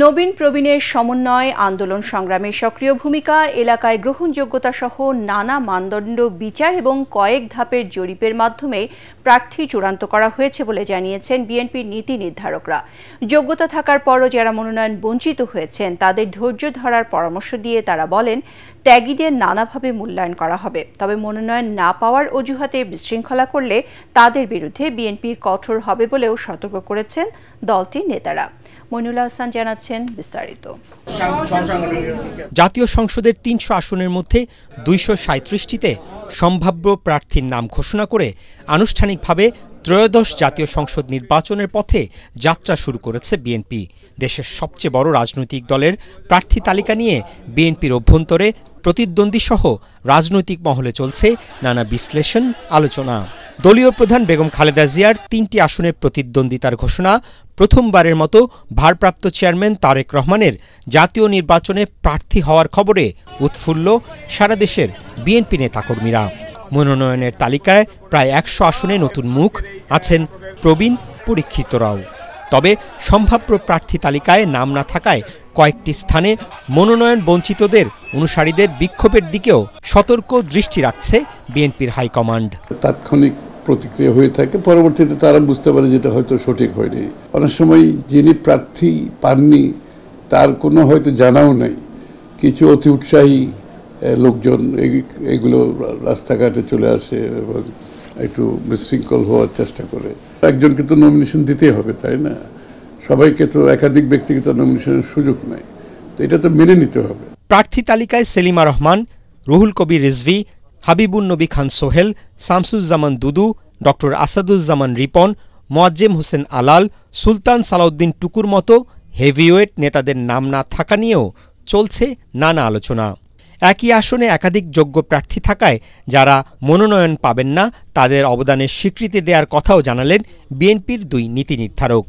নবীন প্রবীণের সমন্বয়, আন্দোলন সংগ্রামে সক্রিয় ভূমিকা, এলাকায় গ্রহণযোগ্যতা সহ নানা মানদণ্ড বিচার এবং কয়েক ধাপের জরিপের মাধ্যমে প্রার্থী চূড়ান্ত করা হয়েছে বলে জানিয়েছেন বিএনপির নীতি নির্ধারকরা। যোগ্যতা থাকার পরও যারা মনোনয়ন বঞ্চিত হয়েছেন তাদের ধৈর্য ধরার পরামর্শ দিয়ে তারা বলেন, ত্যাগীদের নানাভাবে মূল্যায়ন করা হবে, তবে মনোনয়ন না পাওয়ার অজুহাতে বিশৃঙ্খলা করলে তাদের বিরুদ্ধে বিএনপি কঠোর হবে বলেও সতর্ক করেছেন দলটির নেতারা। মইনুল হাসান জানাচ্ছেন বিস্তারিত। জাতীয় সংসদের ৩০০ আসনের মধ্যে ২৩৭টিতে সম্ভাব্য প্রার্থীর নাম ঘোষণা করে আনুষ্ঠানিকভাবে ত্রয়োদশ জাতীয় সংসদ নির্বাচনের পথে যাত্রা শুরু করেছে বিএনপি। দেশের সবচেয়ে বড় রাজনৈতিক দলের প্রার্থী তালিকা নিয়ে বিএনপির অভ্যন্তরে প্রতিদ্বন্দ্বী সহ রাজনৈতিক মহলে চলছে নানা বিশ্লেষণ, আলোচনা। দলীয় প্রধান বেগম খালেদা জিয়ার ৩টি আসনের প্রতিদ্বন্দ্বিতার ঘোষণা, প্রথমবারের মতো ভারপ্রাপ্ত চেয়ারম্যান তারেক রহমানের জাতীয় নির্বাচনে প্রার্থী হওয়ার খবরে উৎফুল্ল সারা দেশের বিএনপি নেতাকর্মীরা। মনোনয়নের তালিকায় প্রায় ১০০ আসনে নতুন মুখ, আছেন প্রবীণ পরীক্ষিতরাও। তবে সম্ভাব্য প্রার্থী তালিকায় নাম না থাকায় কয়েকটি স্থানে মনোনয়ন বঞ্চিতদের অনুসারীদের বিক্ষোভের দিকেও সতর্ক দৃষ্টি রাখছে বিএনপির হাইকমান্ড। তাৎক্ষণিক প্রতিক্রিয়া হয়ে থাকে, পরবর্তীতে তারা বুঝতে পারে যেটা হয়তো সঠিক হয়নি। অনেক সময় যিনি প্রার্থী পাননি তার কোনো হয়তো জানাও নেই, কিছু অতি উৎসাহী লোকজন এগুলো রাস্তাঘাটে চলে আসে এবং একটু বিশৃঙ্খল হওয়ার চেষ্টা করে। একজনকে তো নমিনেশন দিতেই হবে, তাই না? সবাইকে তো একাধিক ব্যক্তিগত নমিনেশনের সুযোগ নেই, তো এটা তো মেনে নিতে হবে। প্রার্থী তালিকায় সেলিমা রহমান, রুহুল কবির রিজভী, হাবিবুন নবী খান সোহেল, শামসুজ্জামান দুদু, ডক্টর আসাদুজ্জামান রিপন, মোয়াজ্জেম হোসেন আলাল, সুলতান সালাউদ্দিন টুকুর মতো হেভিওয়েট নেতাদের নাম না থাকা নিয়েও চলছে নানা আলোচনা। একই আসনে একাধিক যোগ্য প্রার্থী থাকায় যারা মনোনয়ন পাবেন না তাদের অবদানের স্বীকৃতি দেওয়ার কথাও জানালেন বিএনপির দুই নীতি নির্ধারক।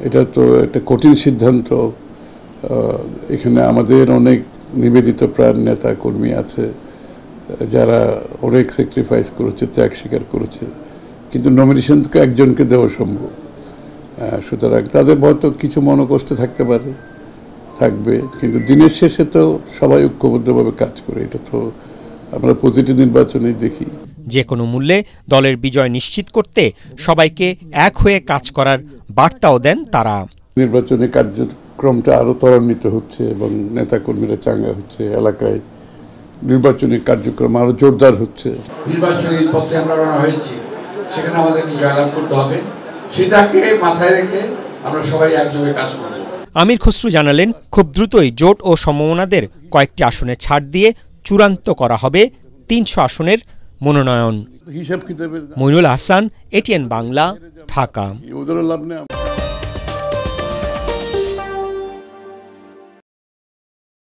এটা তো একটা কঠিন সিদ্ধান্ত। এখানে আমাদের অনেক নিবেদিত প্রাণ নেতা কর্মী আছে যারা অনেক স্যাক্রিফাইস করেছে, ত্যাগ স্বীকার করেছে, কিন্তু নমিনেশন তো একজনকে দেওয়া সম্ভব। সুতরাং তাদের হয়তো কিছু মনোকষ্ট থাকতে পারে, থাকবে, কিন্তু দিনের শেষে তো সবাই ঐক্যবদ্ধভাবে কাজ করে। এটা তো আমরা প্রতিটি নির্বাচনেই দেখি। যে কোনো মূল্যে দলের বিজয় নিশ্চিত করতে সবাইকে এক হয়ে কাজ করার বার্তাও দেন তারা। নির্বাচনী কার্যক্রমটা আরো ত্বরান্বিত হচ্ছে এবং নেতাকর্মীরা চাঙ্গা হচ্ছে, এলাকায় নির্বাচনী কার্যক্রম আরো জোরদার হচ্ছে। নির্বাচনী পথে আমরা রওনা হয়েছি, সেখানে আমাদেরকে জয়লাভ করতে হবে, সেটাকে মাথায় রেখে আমরা সবাই একযোগে কাজ করব। আমির খসরু জানালেন, খুব দ্রুতই জোট ও সমমনাদের কয়েকটি আসনে ছাড় দিয়ে চূড়ান্ত করা হবে ৩০০ আসনের মনোনয়ন। মইনুল হাসান, এটিএন বাংলা, ঢাকা।